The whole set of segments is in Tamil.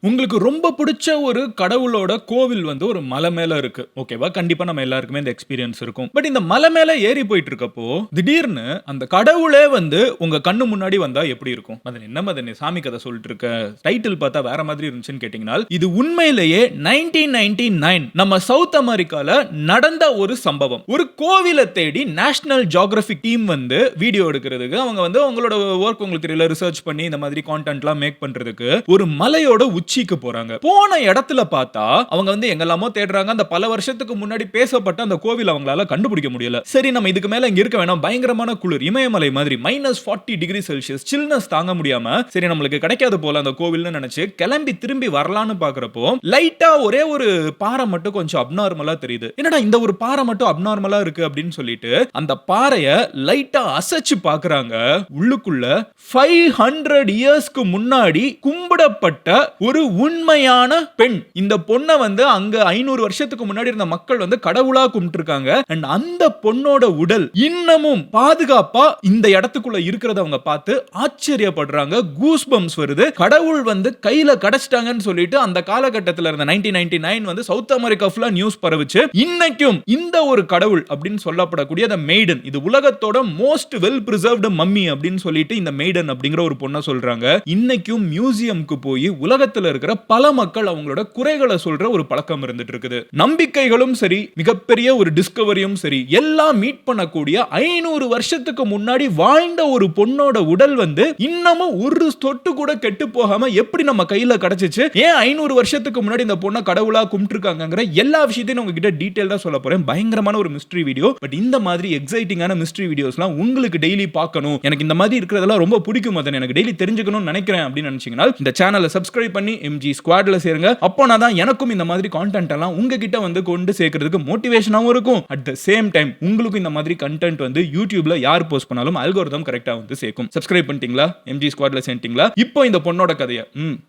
உங்களுக்கு ரொம்ப பிடிச்ச ஒரு கடவுளோட கோவில் வந்து ஒரு மலை மேல இருக்கு. ஓகேவா? கண்டிப்பா நம்ம எல்லாருக்குமே இந்த எக்ஸ்பீரியன்ஸ் இருக்கும். பட் இந்த மலை மேல ஏறி போயிட்டு இருக்கப்போ, திடீர்னு அந்த கடவுளே வந்து உங்க கண்ணு முன்னாடி வந்தா எப்படி இருக்கும்? மதன் என்ன மதன் சாமி கதை சொல்லிட்டு இருக்க. டைட்டில் பார்த்தா வேற மாதிரி இருந்துச்சுன்னு கேட்டீங்கன்னா, இது உண்மையிலேயே 1999 நம்ம சவுத் அமெரிக்கால நடந்த ஒரு சம்பவம். ஒரு கோவில தேடி நேஷனல் ஜியோகிராபிக் டீம் வந்து வீடியோ எடுக்கிறதுக்கு அவங்க வந்து அவங்களோட வொர்க் உங்களுக்கு தெரியல ரிசர்ச் பண்ணி இந்த மாதிரி கான்டென்ட்லாம் மேக் பண்றதுக்கு ஒரு மலையோட உச்சிக்கு போறாங்க. போன இடத்துல பார்த்தா அவங்க வந்து எங்கெல்லாமோ தேடுறாங்க. அந்த பல வருஷத்துக்கு முன்னாடி பேசப்பட்ட அந்த கோவில் அவங்களால கண்டுபிடிக்க முடியல. சரி நம்ம இதுக்கு மேல இங்க இருக்க வேணாம். பயங்கரமான குளிர் இமயமலை மாதிரி -40°C சில்னஸ் தாங்க முடியாம சரி நம்மளுக்கு கிடைக்காது போல அந்த கோவில்னு நினைச்சு கிளம்பி திரும்பி வரலான்னு பாக்குறப்போ லைட்டா ஒரே ஒரு பாறை மட்டும் கொஞ்சம் அப்நார்மலா தெரியுது. என்னடா இந்த ஒரு பாறை மட்டும் அப்நார்மலா இருக்கு அப்படின்னு சொல்லிட்டு அந்த பாறைய லைட்டா அசைச்சு பாக்குறாங்க. உள்ளுக்குள்ள 500 இயர்ஸ்க்கு முன்னாடி கும்பிடப்பட்ட ஒரு உண்மையான பெண். இந்த பொண்ணை வந்து அங்க 500 வருஷத்துக்கு முன்னாடி இருந்த மக்கள் வந்து கடவுளா கும்பிட்டு இருக்காங்க. அண்ட் அந்த பொண்ணோட உடல் இன்னமும் பாதுகாப்பா இந்த இடத்துக்குள்ள இருக்கிறத அவங்க பார்த்து ஆச்சரியப்படுறாங்க. கூஸ் பம்ப்ஸ் வருது. கடவுள் வந்து கையில கிடைச்சிட்டாங்கன்னு சொல்லிட்டு அந்த காலகட்டத்தில் இருந்த 1999 வந்து சவுத் அமெரிக்கா ஃபுல்லா நியூஸ் பரவுச்சு. இன்னைக்கும் இந்த ஒரு கடவுள் அப்படின்னு சொல்லப்படக்கூடிய the maiden இது உலகத்தோட மோஸ்ட் வெல் பிரிசர்வ்டு மம்மி அப்படின்னு சொல்லிட்டு இந்த maiden அப்படிங்கிற ஒரு பொண்ணை சொல்றாங்க. இன்னைக்கும் மியூசியம்க்கு போய் உலகத்துல இருக்கிற பல மக்கள் அவங்களோட குறைகளை சொல்ற ஒரு பழக்கம் இருந்துட்டு இருக்குது. நம்பிக்கைகளும் சரி மிகப்பெரிய ஒரு டிஸ்கவரியும் சரி எல்லாம் மீட் பண்ணக்கூடிய 500 வருஷத்துக்கு முன்னாடி வாழ்ந்த ஒரு பொண்ணோட உடல் வந்து இன்னமும் ஒரு தொட்டு கூட கெட்டு போகாம எப்படி நம்ம கையில கிடைச்சிச்சு, ஏன் 500 வருஷத்துக்கு முன்னாடி இந்த பொண்ணை கடவுளா கும்பிட்டுருக்காங்கங்கிற எல்லா விஷயத்தையும் உங்ககிட்ட டீடைலா சொல்ல போறேன். பயங்கரமான ஒரு மிஸ்ட்ரி வீடியோ. பட் இந்த மாதிரி எக்ஸைட்டிங்கான மிஸ்ட்ரி வீடியோஸ்லாம் உங்களுக்கு டெய்லி பார்க்கணும், எனக்கு இந்த மாதிரி இருக்கிறதெல்லாம் ரொம்ப பிடிக்கும், அதை எனக்கு டெய்லி தெரிஞ்சுக்கணும்னு நினைக்கிறேன் அப்படின்னு நினைச்சீங்கன்னா இந்த சேனலை சப்ஸ்கிரைப் பண்ணி MG ஸ்குவாட்ல சேருங்க. அப்போனா தான் எனக்கும் இந்த மாதிரி கான்டென்ட் எல்லாம் உங்ககிட்ட வந்து கொண்டு சேர்க்கிறதுக்கு மோட்டிவேஷனாவும் இருக்கும். அட் தி சேம் டைம் உங்களுக்கு இந்த மாதிரி கண்டென்ட் வந்து யூடியூப்ல யார் போஸ்ட் பண்ணாலும் அல்கோரிதம் கரெக்ட்டா வந்து சேர்க்கும். சப்ஸ்கிரைப் பண்ணிட்டீங்களா? MG ஸ்குவாட்ல சேர்ந்தீங்களா? இப்போ இந்த பொண்ணோட கதையை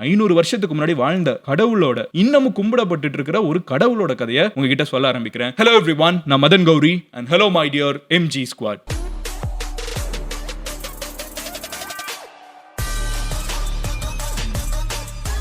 500 வருஷத்துக்கு முன்னாடி வாழ்ந்த கடவுளோட இன்னமும் கும்பிடப்பட்டு இருக்கிற ஒரு கடவுளோட கதையை உங்ககிட்ட சொல்ல ஆரம்பிக்கிறேன். ஹலோ எவ்ரிவன், நான் Madan Gowri and hello my dear MG squad.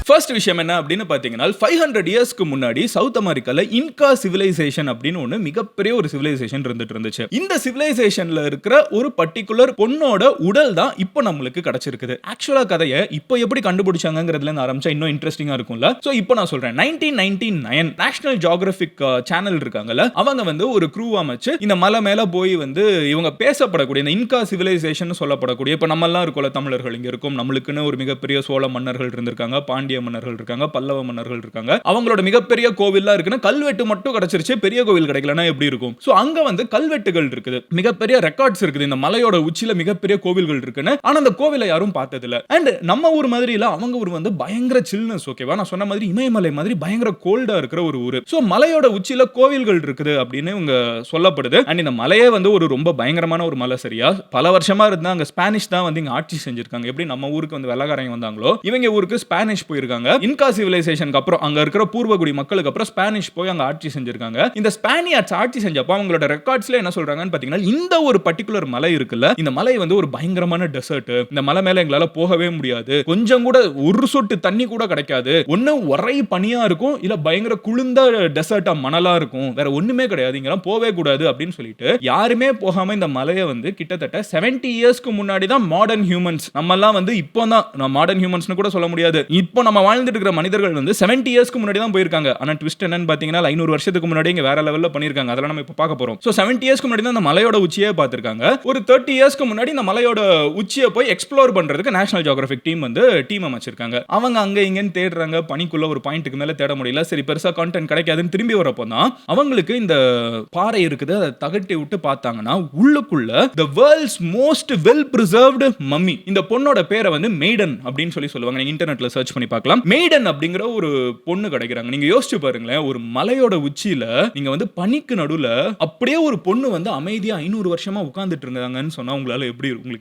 First விஷயம் என்ன அப்படின்னு பார்த்தீங்கன்னா 500 இயர்ஸ்க்கு முன்னாடி சவுத் அமெரிக்கால இன்கா சிவிலைசேஷன் அப்படின்னு ஒன்று மிகப்பெரிய ஒரு சிவிலைசேஷன் இருந்துட்டு இருந்துச்சு. இந்த சிவிலைசேஷன்ல இருக்கிற ஒரு பர்டிகுலர் பொண்ணோட உடல் தான் இப்போ நம்மளுக்கு கிடைச்சிருக்குது. ஆக்சுவலா கதையை இப்போ எப்படி கண்டுபிடிச்சாங்கிறதுல இருந்து ஆரம்பிச்சா இன்னும் இன்ட்ரெஸ்டிங்கா இருக்கும்ல. ஸோ இப்போ நான் சொல்றேன் 1999 நேஷனல் ஜியோகிராபிக் சேனல் இருக்காங்கல்ல, அவங்க வந்து ஒரு க்ரூ அமைச்சு இந்த மலை மேல போய் வந்து இவங்க பேசப்படக்கூடிய இந்த இன்கா சிவிலைசேஷன் சொல்லப்படக்கூடிய இப்போ நம்ம எல்லாம் இருக்கோம்ல தமிழர்கள் இங்க இருக்கும், நம்மளுக்குன்னு ஒரு மிகப்பெரிய சோழ மன்னர்கள் இருந்திருக்காங்க, பாண்டிய மன்னர்கள் இருக்காங்க, பல்லவ மன்னர்கள் இருக்காங்க. அவங்களோட மிகப்பெரிய கோவில்லாம் இருக்குன்னா கல்வெட்டு மட்டும் கிடைச்சிருச்சு, பெரிய கோவில் கிடைக்கலனா எப்படி இருக்கும்? சோ அங்க வந்து கல்வெட்டுகள் இருக்குது, மிகப்பெரிய ரெக்கார்ட்ஸ் இருக்குது, இந்த மலையோட உச்சியில மிகப்பெரிய கோவில்கள் இருக்குன்னு. ஆனா அந்த கோவிலை யாரும் பார்த்தது இல்ல. அண்ட் நம்ம ஊர் மாதிரி இல்ல, அவங்க ஊர் வந்து பயங்கர சில்னஸ். ஓகேவா? நான் சொன்ன மாதிரி இமயமலை மாதிரி பயங்கர கோல்டா இருக்கிற ஒரு ஊர். சோ மலையோட உச்சியில கோவில்கள் இருக்குது அப்படின்னு இவங்க சொல்லப்படுது. அண்ட் இந்த மலையே வந்து ஒரு ரொம்ப பயங்கரமான ஒரு மலை. சரியா? பல வருஷமா இருந்தா அங்க ஸ்பானிஷ் தான் வந்து இங்க ஆட்சி செஞ்சிருக்காங்க. எப்படி நம்ம ஊருக்கு வந்து வெள்ளக்காரங்க வந்தாங்களோ இவங்க ஊருக்கு ஸ்பானிஷ் போயிருக்காங்க. இன்கா சிவிலைசேஷனுக்கு அப்புறம் அங்க இருக்கிற பூர்வகுடி மக்களுக்கு அப்புறம் ஸ்பானிஷ் போய் அங்க ஆட்சி செஞ்சிருக்காங்க. இந்த ஸ்பானியர்ஸ் ஆட்சி செஞ்சப்ப அவங்களோட ரெக்கார்ட்ஸ்ல என்ன சொல்றாங்கன்னு பாத்தீங்கன்னா இந்த ஒரு பர்టిక్యులர் மலை இருக்குல்ல, இந்த மலை வந்து ஒரு பயங்கரமான டெசர்ட். இந்த மலை மேல எங்களால போகவே முடியாது, கொஞ்சம் கூட ஒரு சொட்டு தண்ணி கூட கிடைக்காது, ஒண்ணு ஒரே பனியா இருக்கும் இல்ல பயங்கர குளிர்ந்த டெசர்ட்டா மணலா இருக்கும், வேற ஒண்ணுமே கிடையாது, இங்கலாம் போவே கூடாது அப்படின்னு சொல்லிட்டு யாருமே போகாம இந்த மலையை வந்து கிட்டத்தட்ட 70 இயர்ஸ்க்கு முன்னாடி தான் மாடர்ன் ஹியூமன்ஸ், நம்ம எல்லாம் வந்து இப்போ தான் மாடர்ன் ஹியூமன்ஸ்னு கூட சொல்ல முடியாது, இப்போ நம்ம வாழ்ந்துட்டு இருக்கிற மனிதர்கள் வந்து 70 இயர்ஸ்க்கு முன்னாடி தான் போயிருக்காங்க. ஆனா ட்விஸ்ட் என்னன்னு பாத்தீங்கன்னா 500 வருஷத்துக்கு முன்னாடி இங்க வேற லெவல்ல பண்ணிருக்காங்க. அதெல்லாம் நம்ம இப்ப பார்க்க போறோம். சோ 70 இயர்ஸ்க்கு முன்னாடி தான் அந்த மலையோட உச்சியே பார்த்திருக்காங்க. ஒரு 30 இயர்ஸ்க்கு முன்னாடி இந்த மலையோட உச்சியை போய் எக்ஸ்ப்ளோர் பண்றதுக்கு நேஷனல் ஜியோகிராபிக் டீம் வந்து டீம் அமைச்சிருக்காங்க. அவங்க அங்க இங்கன்னு தேடுறாங்க, பனிக்குள்ள ஒரு பாயிண்ட்க்கு மேல தேட முடியல, சரி பெருசா கான்டென்ட் கிடைக்காதுன்னு திரும்பி வரப்போ தான் அவங்களுக்கு இந்த பாறை இருக்குது, அதை தகட்டி விட்டு பார்த்தாங்கன்னா உள்ளுக்குள்ள the world's most well preserved mummy. இந்த பொண்ணோட பேரை வந்து மெய்டன் அப்படின்னு சொல்லுவாங்க. நீங்க இன்டர்நெட்ல சர்ச் பண்ணி பார்க்கலாம். மெய்டன் அப்படிங்கிற ஒரு பொண்ணு கிடைக்கிறாங்க. நீங்க யோசிச்சு பாருங்களேன், ஒரு மலையோட உச்சியில நீங்க வந்து பனிக்கு நடுவுல அப்படியே ஒரு பொண்ணு வந்து அமைதியா 500 வருஷமா உட்கார்ந்துட்டு இருந்தாங்கன்னு சொன்னா உங்களுக்கு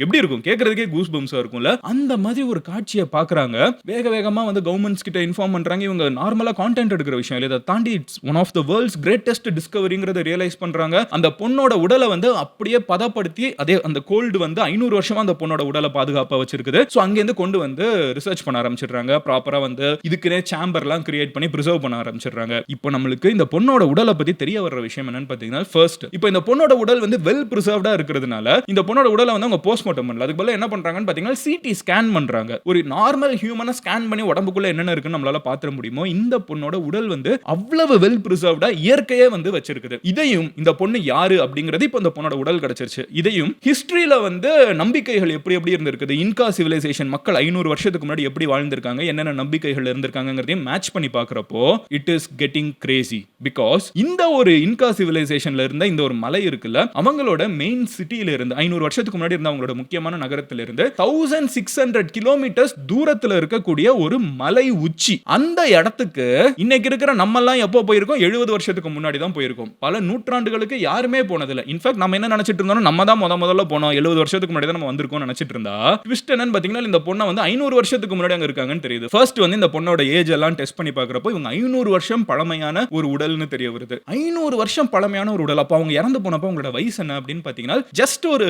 எப்படி இருக்கும்? கேக்குறதுக்கே கூஸ் பம்ப்ஸா இருக்கும்ல. அந்த மாதிரி ஒரு காட்சியை பாக்குறாங்க. வேக வேகமா வந்து கவர்மெண்ட்ஸ் கிட்ட இன்ஃபார்ம் பண்றாங்க. இவங்க நார்மலா கான்டென்ட் எடுக்கிற விஷயம் இல்ல, இதை தாண்டி it's one of the world's greatest டிஸ்கவரிங்கிறத ரியலைஸ் பண்றாங்க. அந்த பொண்ணோட உடலை வந்து அப்படியே பதப்படுத்தி அதே அந்த கோல்டு வந்து 500 வருஷமா அந்த பொண்ணோட உடலை பாதுகாப்பா வச்சிருக்குது. சோ அங்க இருந்து கொண்டு வந்து ரிசர்ச் பண்ண ஆரம்பிச்சிடுறாங்க. ப்ராப்பரா ப்ராப்பரா வந்து இதுக்குனே சேம்பர்லாம் கிரியேட் பண்ணி பிரிசர்வ் பண்ண ஆரம்பிச்சிடுறாங்க. இப்போ நம்மளுக்கு இந்த பொண்ணோட உடலை பத்தி தெரிய வர்ற விஷயம் என்னன்னு பாத்தீங்கன்னா, ஃபர்ஸ்ட் இப்போ இந்த பொண்ணோட உடல் வந்து வெல் பிரிசர்வ்டா இருக்கிறதுனால இந்த பொண்ணோட உடலை வந்து அவங்க போஸ்ட்மார்ட்டம் பண்ணல. அதுக்கு பதிலா என்ன பண்றாங்கன்னு பாத்தீங்கன்னா சிடி ஸ்கேன் பண்றாங்க. ஒரு நார்மல் ஹியூமனை ஸ்கேன் பண்ணி உடம்புக்குள்ள என்னென்ன இருக்குன்னு நம்மளால பாத்துற முடியுமோ இந்த பொண்ணோட உடல் வந்து அவ்வளவு வெல் பிரிசர்வ்டா இயற்கையே வந்து வச்சிருக்குது. இதையும் இந்த பொண்ணு யாரு அப்படிங்கிறது இப்போ இந்த பொண்ணோட உடல் கிடைச்சிருச்சு. இதையும் ஹிஸ்டரியில வந்து நம்பிக்கைகள் எப்படி எப்படி இருந்திருக்குது, இன்கா சிவிலைசேஷன் மக்கள் 500 வருஷத்துக்கு முன்னாடி எப்படி வாழ்ந்திருக்காங்க, என்னென்ன நம்பிக்கைகள் இருந்திருக்காங்கிறதையும் மேட்ச் பண்ணி பார்க்கறப்போ it is getting Crazy. Because இந்த ஒரு இன்கா சிவிலைசேஷன்ல இருந்த இந்த ஒரு மலை இருக்குல்ல, அவங்களோட மெயின் சிட்டியில இருந்து 500 வருஷத்துக்கு முன்னாடி இருந்த அவங்களோட முக்கியமான நகரத்துல இருந்து 1600 கிலோமீட்டர்ஸ் தூரத்துல இருக்கக்கூடிய ஒரு மலை உச்சி. அந்த இடத்துக்கு இன்னைக்கு இருக்கிற நம்ம எல்லாம் எப்போ போயிருக்கோம்? 70 வருஷத்துக்கு முன்னாடி தான் போயிருக்கோம். பல நூற்றாண்டுகளுக்கு யாருமே போனதில்லை. இன்ஃபேக்ட் நம்ம என்ன நினைச்சிட்டு இருந்தோம், நம்ம தான் முதல்ல போனோம், 70 வருஷத்துக்கு முன்னாடி தான் நம்ம வந்திருக்கோம் நினைச்சிட்டு இருந்தா, ட்விஸ்ட் என்னன்னு பாத்தீங்கன்னா இந்த பொண்ணை வந்து 500 வருஷத்துக்கு முன்னாடி அங்க இருக்காங்கன்னு தெரியுது. ஃபர்ஸ்ட் வந்து இந்த பொண்ணோட ஏஜ் எல்லாம் டெஸ்ட் பண்ணி பார்க்கறப்போ இவங்க 500 வருஷம் பழமையான ஒரு உடல்னு தெரிய வருது. 500 வருஷம் பழமையான ஒரு உடல். அப்ப அவங்க இறந்து போனப்போ அவங்களோட வயசு என்ன அப்படின்னு பாத்தீங்கன்னா ஜஸ்ட் ஒரு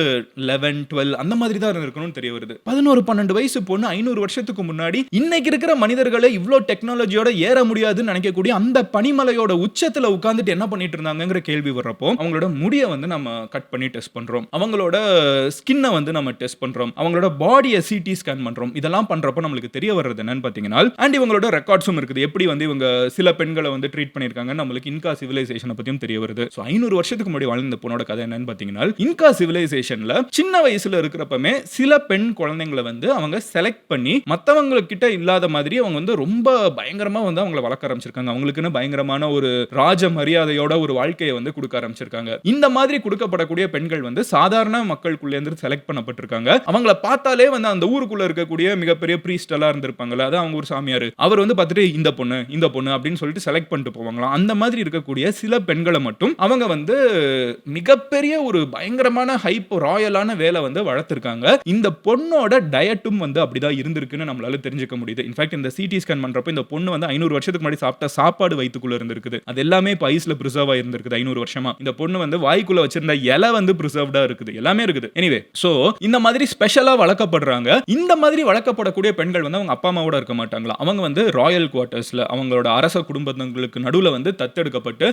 11 12 அந்த மாதிரி தான் இருக்கணும்னு தெரிய வருது. 11 12 வயசு பொண்ணு 500 வருஷத்துக்கு முன்னாடி இன்னைக்கு இருக்கிற மனிதர்களை இவ்ளோ டெக்னாலஜியோட ஏற முடியாதுன்னு நினைக்கக்கூடிய அந்த பனிமலையோட உச்சத்துல உட்கார்ந்துட்டு என்ன பண்ணிட்டு இருந்தாங்கங்கிற கேள்வி வர்றப்போ அவங்களோட முடிய வந்து நம்ம கட் பண்ணி டெஸ்ட் பண்றோம், அவங்களோட ஸ்கின்னை வந்து நம்ம டெஸ்ட் பண்றோம், அவங்களோட பாடியை சிடி ஸ்கேன் பண்றோம். இதெல்லாம் பண்றப்போ நம்மளுக்கு தெரிய வர்றது என்னன்னு பாத்தீங்கன்னா அண்ட் இவங்களோட ரெக்கார்ட்ஸும் இருக்குது, எப்படி வந்து இவங்க சில பெண்களை வந்து ட்ரீட் பண்ணிருக்காங்க, நம்மளுக்கு இன்கா சிவிலைசேஷனை பத்தியும் தெரிய வருது. சோ 500 வருஷத்துக்கு முன்னாடி வாழ்ந்த பொண்ணோட கதை என்னன்னு பாத்தீங்கன்னா இன்கா சிவிலைசேஷன்ல சின்ன வயசுல இருக்கிறப்பமே சில பெண் குழந்தைங்களை வந்து அவங்க செலக்ட் பண்ணி மத்தவங்க கிட்ட இல்லாத மாதிரி அவங்க வந்து ரொம்ப பயங்கரமா வந்து அவங்களை வளர்க்க ஆரம்பிச்சிருக்காங்க. அவங்களுக்குன்னு பயங்கரமான ஒரு ராஜ மரியாதையோட ஒரு வாழ்க்கையை வந்து கொடுக்க ஆரம்பிச்சிருக்காங்க. இந்த மாதிரி கொடுக்கப்படக்கூடிய பெண்கள் வந்து சாதாரண மக்களுக்குள்ள இருந்து செலக்ட் பண்ணப்பட்டிருக்காங்க. அவங்கள பார்த்தாலே வந்து அந்த ஊருக்குள்ள இருக்கக்கூடிய மிகப்பெரிய பிரீஸ்ட் எல்லாம் இருந்திருப்பாங்கல்ல, அது அவங்க ஒரு சாமியார், அவர் வந்து பார்த்துட்டு இந்த பொண்ணு அப்படின்னு சொல்லிட்டு செலக்ட் பண்ணிட்டு போவாங்களாம். அந்த மாதிரி இருக்கக்கூடிய சில பெண்களை மட்டும் அவங்க வந்து மிகப்பெரிய ஒரு பயங்கரமான ஹைப் ராயலான வேலை வந்து வளர்த்திருக்காங்க. இந்த பொண்ணோட டயட்டும் வந்து அப்படிதான் இருந்திருக்குன்னு நம்மளால தெரிஞ்சுக்க முடியுது. இன்ஃபேக்ட் இந்த சிடி ஸ்கேன் பண்றப்ப இந்த பொண்ணு வந்து 500 வருஷத்துக்கு முன்னாடி சாப்பிட்ட சாப்பாடு வயித்துக்குள்ள இருந்திருக்குது. அது எல்லாமே இப்ப ஐஸ்ல பிரிசர்வ் ஆயிருந்திருக்குது 500 வருஷமா. இந்த பொண்ணு வந்து வாய்க்குள்ள வச்சிருந்த இலை வந்து பிரிசர்வ்டா இருக்குது, எல்லாமே இருக்குது. எனிவே சோ இந்த மாதிரி ஸ்பெஷலா வளர்க்கப்படுறாங்க. இந்த மாதிரி வளர்க்கப்படக்கூடிய பெண்கள் வந்து அவங்க அப்பா அம்மாவோட இருக்க மாட்டாங்களா, அவங்க வந்து ராயல் குவார்ட்டர்ஸ்ல அவங்களோட அரச குடும்பங்களுக்கு நடுவுல வந்து தத்தெடுக்கப்பட்டு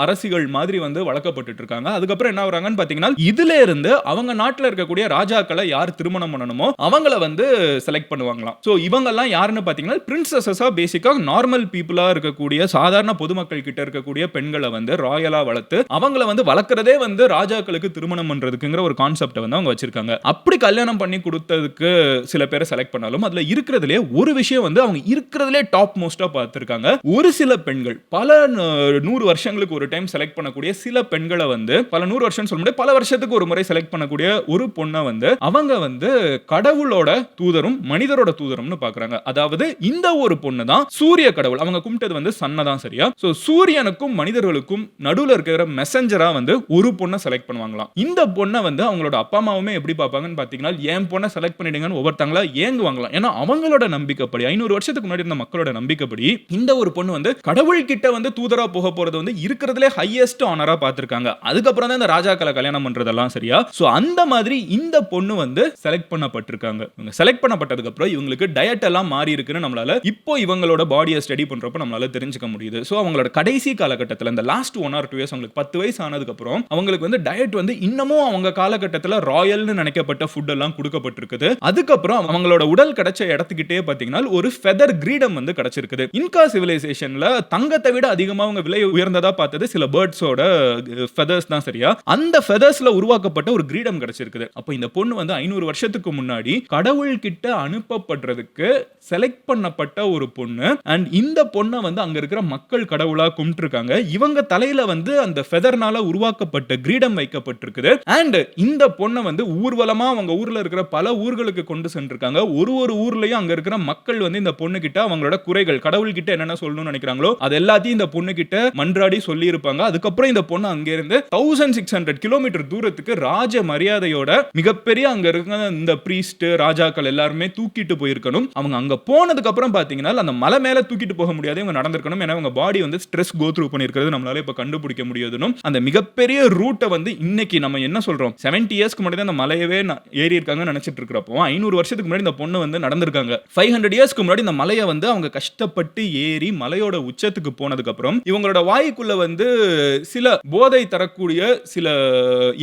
அரசிகள் மாதிரி வந்து வளர்க்கப்பட்டு இருக்காங்க. அதுக்கப்புறம் என்ன ஆகுறாங்கன்னு பாத்தீங்கன்னா இதுல இருந்து அவங்க நாட்டுல இருக்கக்கூடிய ராஜாக்களை யார் திருமணம் பண்ணணுமோ அவங்கள வந்து செலக்ட் பண்ணுவாங்களாம். சோ இவங்க எல்லாம் யாருன்னு பாத்தீங்கன்னா பிரின்சஸஸா பேசிக்கா நார்மல் பீப்புளா இருக்கக்கூடிய சாதாரண பொதுமக்கள் கிட்ட இருக்கக்கூடிய பெண்களை வந்து ராயலா வளர்த்து அவங்கள வந்து வளர்க்கறதே வந்து ராஜாக்களுக்கு திருமணம் பண்றதுக்குங்கிற ஒரு கான்செப்ட் வந்து அவங்க வச்சிருக்காங்க. அப்படி கல்யாணம் பண்ணி கொடுத்ததுக்கு சில பேரை செலக்ட் பண்ணாலும் அதுல இருக்கிறதுலே ஒரு விஷயம் வந்து அவங்க இருக்கிறதுலே டாப் மோஸ்டா பார்த்திருக்காங்க. ஒரு சில பெண்கள் பல 100 வருஷங்களுக்கு ஒரு டைம் செலக்ட் பண்ணக்கூடிய சில பெண்களை வந்து பல 100 வருஷம் சொல்ல முடியாது, பல வருஷத்துக்கு ஒரு முறை செலக்ட் பண்ணக்கூடிய ஒரு பொண்ணை வந்து அவங்க வந்து கடவுளோட தூதரும் மனிதரோட தூதரும்னு பாக்குறாங்க. அதாவது இந்த ஒரு பொண்ணு தான் சூரிய கடவுள், அவங்க கும்பிட்டது வந்து சன்னை தான், சரியா? சோ சூரியனுக்கும் மனிதர்களுக்கும் நடுவுல இருக்கிற மெசஞ்சரா வந்து ஒரு பொண்ணை செலக்ட் பண்ணுவாங்களாம். இந்த பொண்ணை வந்து அவங்களோட அப்பா அம்மாவுமே எப்படி பார்ப்பாங்கன்னு பாத்தீங்கன்னா என் பொண்ணை செலக்ட் பண்ணிடுங்கன்னு ஒவ்வொருத்தங்களா ஏங்குவாங்களாம். ஏன்னா அவங்களோட நம்பிக்கைப்படி 500 வருஷத்துக்கு முன்னாடி இருந்த மக்களோட நம்பிக்கைப்படி இந்த ஒரு பொண்ணு வந்து கடவுள் கிட்ட வந்து தூதரா போக போறது வந்து இருக்கிறதுலே ஹையஸ்ட் ஆனரா பார்த்திருக்காங்க. அதுக்கப்புறம் தான் இந்த ராஜாக்களை கல்யாணம் பண்றதெல்லாம், சரியா? சோ அந்த மாதிரி இந்த பொண்ணு வந்து செலக்ட் பண்ணப்பட்டிருக்காங்க. இவங்க செலக்ட் பண்ணப்பட்டதுக்கு அப்புறம் இவங்களுக்கு டயட் எல்லாம் மாறி இருக்குன்னு நம்மளால இப்போ இவங்களோட பாடியை ஸ்டடி பண்றப்ப நம்மளால தெரிஞ்சுக்க முடியுது. சோ அவங்களோட கடைசி காலகட்டத்தில் இந்த லாஸ்ட் 1 or 2 இயர்ஸ் அவங்களுக்கு 10 வயசு ஆனதுக்கு அப்புறம் அவங்களுக்கு வந்து டயட் வந்து இன்னமும் அவங்க காலகட்டத்தில் ராயல்னு நினைக்கப்பட்ட ஃபுட் எல்லாம் கொடுக்கப்பட்டிருக்குது. அதுக்கப்புறம் அவங்களோட உடல் கிடைச்ச இடத்துக்கிட்டே பாத்தீங்கன்னா ஒரு ஃபெதர் கிரீடம் வந்து கிடைச்சிருக்குது. இன்கா சிவிலைசேஷன்ல தங்கத்தை விட அதிகமா அவங்க விலை உயர்ந்ததா பார்த்தது சில பேர்ட்ஸோட ஃபெதர்ஸ் தான், சரியா? அந்த ஃபெதர்ஸ்ல உருவாக்கப்பட்ட ஒரு கிரீடம் கிடைச்சிருக்குது. அப்ப இந்த பொண்ணு வந்து 500 வருஷத்துக்கு முன்னாடி கடவுள் கிட்ட அனுப்பப்படுறதுக்கு செலக்ட் பண்ணப்பட்ட ஒரு பொண்ணு. அண்ட் இந்த பொண்ணை வந்து அங்க இருக்கிற மக்கள் கடவுளா கும்பிட்டுருக்காங்க. இவங்க தலையில வந்து அந்த ஃபெதர்னால உருவாக்கப்பட்ட கிரீடம் வைக்கப்பட்டிருக்குது. அண்ட் இந்த பொண்ணை வந்து ஊர்வலமா அவங்க ஊர்ல இருக்கிற பல ஊர்களுக்கு கொண்டு சென்றிருக்காங்க. ஒரு ஊர்லயும் அங்க இருக்கிற மக்கள் வந்து இந்த பொண்ணு கிட்ட அவங்களோட குறைகள், கடவுள் கிட்ட என்னென்ன சொல்லணும்னு நினைக்கிறாங்களோ அது எல்லாத்தையும் இந்த பொண்ணு கிட்ட மன்றாடி சொல்லி இருப்பாங்க. அதுக்கப்புறம் இந்த பொண்ணு அங்க இருந்து 1600 கிலோமீட்டர் தூரத்துக்கு ராஜ மரியாதையோட மிகப்பெரிய அங்க இருக்கிற இந்த பிரீஸ்ட் ராஜாக்கள் எல்லாருமே தூக்கிட்டு போயிருக்கணும். அவங்க அங்க போனதுக்கு அப்புறம் பாத்தீங்கன்னா அந்த மலை மேல தூக்கிட்டு போக முடியாது, இவங்க நடந்திருக்கணும். ஏன்னா அவங்க பாடி வந்து ஸ்ட்ரெஸ் கோ த்ரூ பண்ணிருக்கிறது நம்மளால இப்ப கண்டுபிடிக்க முடியாதுன்னு அந்த மிகப்பெரிய ரூட்டை வந்து இன்னைக்கு நம்ம என்ன சொல்றோம் 70 இயர்ஸ்க்கு முன்னாடி அந்த மலையவே ஏறி இருக்காங்கன்னு நினைச்சிட்டு இருக்கிறப்போ 500 வருஷத்துக்கு முன்னாடி இந்த பொண்ணு வந்து நடந்திருக்காங்க. 500 இயர்ஸ் இயர்ஸ்க்கு முன்னாடி இந்த மலையை வந்து அவங்க கஷ்டப்பட்டு ஏறி மலையோட உச்சத்துக்கு போனதுக்கு அப்புறம் இவங்களோட வாய்க்குள்ள வந்து சில போதை தரக்கூடிய சில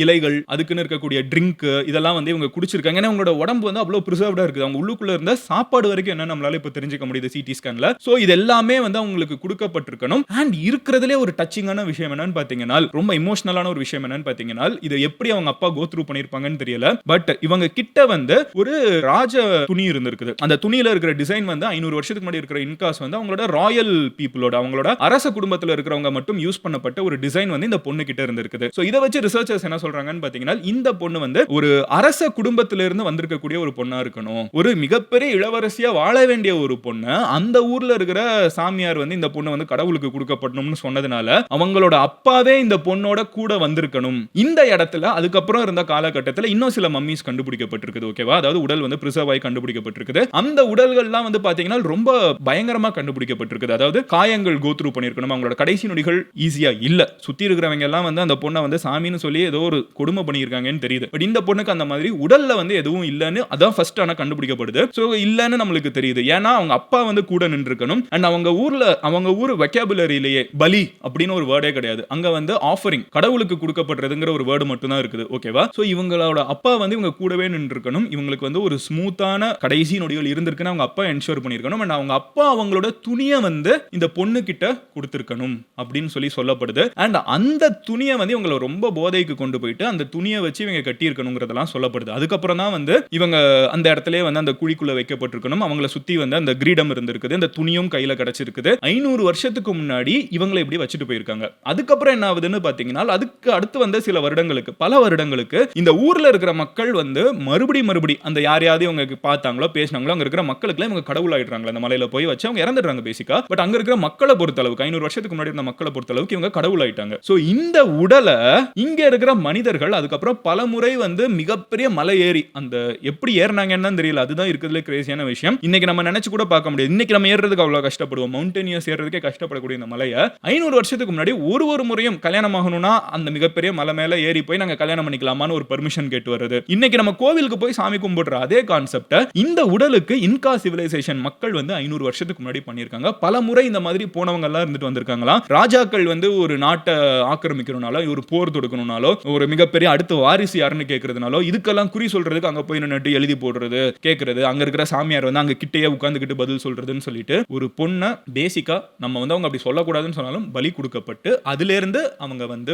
இலைகள், அதுக்குன்னு இருக்கக்கூடிய ட்ரிங்க் இதெல்லாம் வந்து இவங்க குடிச்சிருக்காங்க. ஏன்னா அவங்களோட உடம்பு வந்து அவ்வளவு பிரிசர்வ்டா இருக்குது. அவங்க உள்ளுக்குள்ள இருந்த சாப்பாடு வரைக்கும் என்ன நம்மளால இப்ப தெரிஞ்சுக்க முடியுது சிடி ஸ்கேன்ல. சோ இது எல்லாமே வந்து அவங்களுக்கு கொடுக்கப்பட்டிருக்கணும். அண்ட் இருக்கிறதுலே ஒரு டச்சிங்கான விஷயம் என்னன்னு பாத்தீங்கன்னா, ரொம்ப இமோஷனலான ஒரு விஷயம் என்னன்னு பாத்தீங்கன்னா, இதை எப்படி அவங்க அப்பா கோ த்ரூ பண்ணிருப்பாங்கன்னு தெரியல. பட் இவங்க கிட்ட வந்து ஒரு ராஜ துணி இருந்திருக்குது. அந்த துணியில இருக்கிற டிசைன் வந்து 500 வருஷத்துக்கு முன்னாடி இருக்கிற இன்காஸ் வந்து அவங்களோட ராயல் பீப்புளோட, அவங்களோட அரச குடும்பத்துல இருக்கிறவங்க மட்டும் யூஸ் பண்ணப்பட்ட ஒரு டிசைன் வந்து இந்த பொண்ணு கிட்ட இருந்திருக்குது. சோ இத வச்சு ரிசர்ச்சர்ஸ் என்ன சொல்றாங்கன்னு பாத்தீங்கன்னா, இந்த பொண்ணு வந்து ஒரு அரச குடும்பத்திலிருந்து வந்திருக்கக்கூடிய ஒரு பொண்ணா இருக்கணும். ஒரு மிகப்பெரிய இளவரசியா வாழ வேண்டிய ஒரு பொண்ணு அந்த ஊர்ல இருக்கிற சாமியார் வந்து இந்த பொண்ணு வந்து கடவுளுக்கு கொடுக்கப்படணும்னு சொன்னதுனால அவங்களோட அப்பாவே இந்த பொண்ணோட கூட வந்திருக்கணும். இந்த இடத்துல அதுக்கப்புறம் இருந்த காலகட்டத்தில் இன்னும் சில மம்மிஸ் கண்டுபிடிக்கப்பட்டிருக்குது. ஓகேவா? அதாவது உடல் வந்து பிரிசர்வ் ஆகி கண்டுபிடிக்கப்பட்டிருக்குது. அந்த உடல்கள்லாம் வந்து பாத்தீங்கன்னா ரொம்ப பயங்கரமா கண்டுபிடிக்கப்பட்டிருக்குது. அதாவது காயங்கள் கோ த்ரூ பண்ணிருக்கணும். அவங்களோட கடைசி நொடிகள் ஈஸியா இல்ல. சுத்தி இருக்கிறவங்க எல்லாம் வந்து அந்த பொண்ணை வந்து சாமின்னு சொல்லி ஏதோ ஒரு கொடுமை பண்ணியிருக்காங்கன்னு தெரியுது. பட் இந்த பொண்ணுக்கு அந்த மாதிரி உடல்ல வந்து எதுவும் இல்லன்னு அதான் ஃபர்ஸ்ட் ஆனா கண்டுபிடிக்கப்படுது. சோ இல்லன்னு நம்மளுக்கு தெரியுது. ஏன்னா அவங்க அப்பா வந்து கூட நின்றுக்கணும். அண்ட் அவங்க ஊர் வெக்காபுலரியிலேயே பலி அப்படின்னு ஒரு வேர்டே கிடையாது. அங்க வந்து ஆஃபரிங், கடவுளுக்கு கொடுக்கப்படுறதுங்கிற ஒரு வேர்டு மட்டும் தான் இருக்குது. ஓகேவா? சோ இவங்களோட அப்பா வந்து இவங்க கூடவே நின்றுக்கணும். இவங்களுக்கு வந்து ஒரு ஸ்மூத்தான கடைசி நொடிகள் இருந்திருக்குன்னு அவங்க அப்பா என்ஷூர் பண்ணிருக்கணும். அண்ட் அவங்க அப்பா அவங்களோட துணியை வந்து இந்த பொண்ணு கிட்ட கொடுத்திருக்கணும் அப்படின்னு சொல்லி சொல்லப்படுது. அண்ட் அந்த துணியை வந்து இவங்களை ரொம்ப போதைக்கு கொண்டு போயிட்டு அந்த துணியை வச்சு இவங்க கட்டி இருக்கணுங்கிறதெல்லாம் சொல்லப்படுது. அதுக்கப்புறம் தான் வந்து இவங்க அந்த இடத்துல வந்து அந்த குழிக்குள்ள வைக்கப்பட்டிருக்கணும். அவங்களை சுத்தி வந்து அந்த கிரீடம் இருந்திருக்குது. அந்த துணியும் கையில கிடைச்சிருக்குது. 500 வருஷத்துக்கு முன்னாடி இவங்களை இப்படி வச்சுட்டு போயிருக்காங்க. அதுக்கப்புறம் என்ன ஆகுதுன்னு பாத்தீங்கன்னா, அதுக்கு அடுத்து வந்த சில வருடங்களுக்கு, பல வருடங்களுக்கு இந்த ஊர்ல இருக்கிற மக்கள் வந்து மறுபடி அந்த யாரையாவது இவங்க பார்த்தாங்களோ பேசினாங்களோ அங்க இருக்கிற மக்களுக்கு இவங்க கடவுள் ஆயிடுறாங்க. அந்த மலையில போய் வச்சு அவங்க இறந்துடுறாங்க பேசிக்கா. பட் அங்க இருக்கிற மக்களை பொறுத்தளவுக்கு 500 வருஷத்துக்கு முன்னாடி இருந்த மக்களை பொறுத்தளவுக்கு இவங்க கடவுள் ஆயிட்டாங்க. சோ இந்த உடலை இங்க இருக்கிற மனிதர்கள் அதுக்கப்புறம் பல முறை வந்து மிகப்பெரிய மலை ஏறி அந்த எப்படி ஏறினாங்கன்னு தெரியல. அதுதான் இருக்கிறதுல கிரேசியான விஷயம். இன்னைக்கு நம்ம நினைச்சு கூட பார்க்க முடியாது. இன்னைக்கு நம்ம ஏறுறதுக்கு அவ்வளவு கஷ்டப்படுவோம். மவுண்டனியர்ஸ் ஏறுறதுக்கே கஷ்டப்படக்கூடிய இந்த மலையை 500 வருஷத்துக்கு முன்னாடி ஒரு முறையும் கல்யாணம் ஆகணும்னா அந்த மிகப்பெரிய மலை மேல ஏறி போய் நாங்க கல்யாணம் பண்ணிக்கலாமான்னு ஒரு பெர்மிஷன் கேட்டு வருது. இன்னைக்கு நம்ம கோவிலுக்கு போய் சாமி கும்பிடுற அதே கான்செப்ட் இந்த உடலுக்கு இன்கா சிவிலைசேஷன் மக்கள் வந்து 500 வருஷத்துக்கு முன்னாடி பண்ணிருக்காங்க. பல முறை இந்த மாதிரி போனவங்க எல்லாம் இருந்துட்டு வந்திருக்காங்களா. ராஜாக்கள் வந்து ஒரு நாட்டை ஆக்கிரமிக்கணும்னாலோ, ஒரு போர் தொடுக்கணும்னாலோ, ஒரு மிகப்பெரிய அடுத்த வாரிசு யாருன்னு கேட்கறதுனாலோ, இதுக்கெல்லாம் குறி சொல்றதுக்கு அங்க போய் நின்னுட்டு எழுதி போடுறது, கேட்கறது, அங்க இருக்கிற சாமியார் வந்து அங்க கிட்டேயே உட்கார்ந்துகிட்டு பதில் சொல்றதுன்னு சொல்லிட்டு ஒரு பொண்ணை பேசிக்கா நம்ம வந்து அவங்க அப்படி சொல்லக்கூடாதுன்னு சொன்னாலும் பலி கொடுக்கப்பட்டு அதிலிருந்து அவங்க வந்து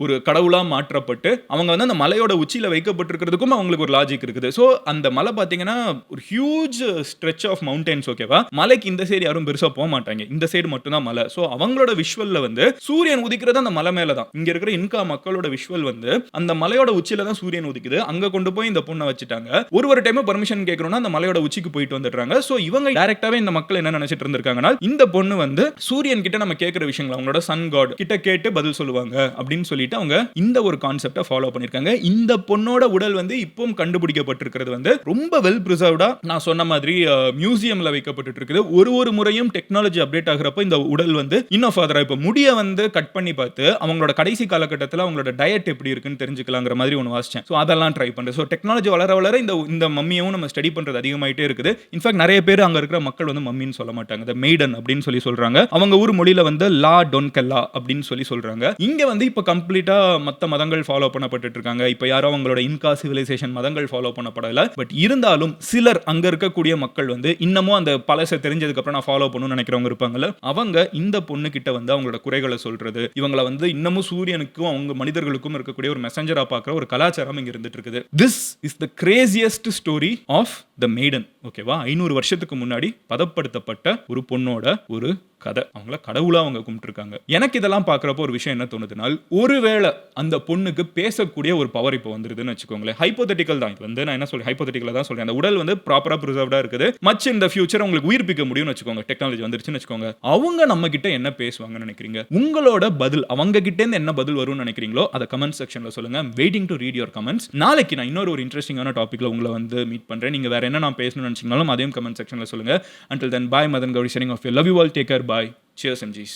ஒரு கடவுளா மாற்றப்பட்டு அவங்க வந்து அந்த மலையோட உச்சியில வைக்கப்பட்டிருக்கிறதுக்கும் அவங்களுக்கு ஒரு லாஜிக் இருக்குது. சோ அந்த மலை பாத்தீங்கன்னா ஒரு ஹியூஜ் ஸ்ட்ரெச் ஆஃப் மவுண்டன்ஸ். ஓகேவா? மலைக்கு இந்த சைடு யாரும் பெருசா போக மாட்டாங்க. இந்த சைடு மட்டும் தான் மலை. சோ அவங்களோட விஷுவல்ல வந்து சூரியன் உதிக்கிறது அந்த மலை மேல தான். இங்க இருக்கிற இன்கா மக்களோட விஷுவல் வந்து அந்த மலையோட உச்சியில தான் சூரியன் உதிக்குது. அங்க கொண்டு போய் இந்த பொண்ணை வச்சுட்டாங்க. ஒரு டைம் பெர்மிஷன் கேட்கணும்னா அந்த மலையோட உச்சிக்கு போயிட்டு வந்துடுறாங்க. சோ இவங்க டைரக்டாவே இந்த மக்கள் என்ன நினைச்சிட்டு இருந்திருக்காங்கன்னா, இந்த பொண்ணு வந்து சூரியன் கிட்ட நம்ம கேட்கிற விஷயங்கள் அவங்களோட சன் காட் கிட்ட கேட்டு பதில் சொல்லுவாங்க அப்படின்னு சொல்லிட்டு அவங்க இந்த ஒரு கான்செப்டை ஃபாலோ பண்ணிருக்காங்க. இந்த பொண்ணோட உடல் வந்து இப்பவும் கண்டுபிடிக்கப்பட்டிருக்கிறது வந்து ரொம்ப வெல் பிரிசர்வ்டா நான் சொன்ன மாதிரி மியூசியம்ல வைக்கப்பட்டு இருக்குது. ஒரு முறையும் டெக்னாலஜி அப்டேட் ஆகிறப்ப இந்த உடல் வந்து இன்னும் ஃபர்தரா இப்ப முடிய வந்து கட் பண்ணி பார்த்து அவங்களோட கடைசி காலகட்டத்தில் அவங்களோட டயட் எப்படி இருக்குன்னு தெரிஞ்சுக்கலாங்கிற மாதிரி ஒன்று வாசிச்சேன். ஸோ அதெல்லாம் ட்ரை பண்றேன். ஸோ டெக்னாலஜி வளர இந்த மம்மியும் நம்ம ஸ்டடி பண்றது அதிகமாயிட்டே இருக்குது. இன்ஃபேக்ட் நிறைய பேர் அங்க இருக்கிற மக்கள் வந்து மம்மின்னு சொல்ல மாட்டாங்க, மெய்டன் அப்படின்னு சொல்றாங்க. அவங்க ஊர் மொழியில வந்து லா டொன்கெல்லா அப்படின்னு சொல்றாங்க. இங்க வந்து இப்ப கம்ப்ளீட்டா மத்த மதங்கள் ஃபாலோ பண்ணப்பட்டு இருக்காங்க. இப்ப யாரோ அவங்களோட இன்கா சிவிலைசேஷன் மதங்கள் ஃபாலோ பண்ணப்படல. பட் இருந்தாலும் சிலர் அங்க இருக்கக்கூடிய மக்கள் வந்து இன்னமும் அந்த பழச தெரிஞ்சதுக்கு அப்புறம் நான் ஃபாலோ பண்ணணும்னு நினைக்கிறவங்க இருப்பாங்கல்ல, அவங்க இந்த பொண்ணு கிட்ட வந்து அவங்களோட குறைகளை சொல்றது, இவங்கள வந்து இன்னமும் சூரியனுக்கும் அவங்க மனிதர்களுக்கும் இருக்கக்கூடிய ஒரு மெசஞ்சரா பார்க்குற ஒரு கலாச்சாரம் இங்க இருந்துட்டு இருக்குது. This is the graciest story of the maiden. ஓகேவா? 500 வருஷத்துக்கு முன்னாடி பதப்படுத்தப்பட்ட ஒரு பொண்ணோட ஒரு கதை. அவங்கள கடவுளா அவங்க கும்பிட்டுருக்காங்க. எனக்கு இதெல்லாம் பார்க்குறப்போ ஒரு விஷயம் என்ன தோணுதுனால், ஒருவேளை அந்த பொண்ணுக்கு பேசக்கூடிய ஒரு பவர் இப்போ வந்துருதுன்னு வச்சுக்கோங்களேன். ஹைப்போதெட்டிக்கல் தான் இது வந்து, நான் என்ன சொல்றேன், ஹைப்போதெட்டிக்கலா தான் சொல்றேன். அந்த உடல் வந்து ப்ராப்பரா ப்ரிசர்வ்டா இருக்குது. மச் இன் தி ஃபியூச்சர் உங்களுக்கு உயிர்ப்பிக்க முடியும்னு வச்சுக்கோங்க. டெக்னாலஜி வந்துருச்சுன்னு வச்சுக்கோங்க. அவங்க நம்ம கிட்ட என்ன பேசுவாங்கன்னு நினைக்கிறீங்க? உங்களோட பதில் அவங்க கிட்ட இருந்து என்ன பதில் வரும்னு நினைக்கிறீங்களோ அதை கமெண்ட் செக்ஷன்ல சொல்லுங்க. Waiting to read your comments. நாளைக்கு நான் இன்னொரு இன்ட்ரெஸ்டிங்கான டாபிக்ல உங்களை வந்து மீட் பண்றேன். நீங்க வேற என்ன நான் பேசணும்னு நினைச்சீங்கனாலும் அதையும் கமெண்ட் செக்ஷன்ல சொல்லுங்க. Until then, bye. Madan Gauri signing off. Love you all. Take care. Bye. Cheers, MGs.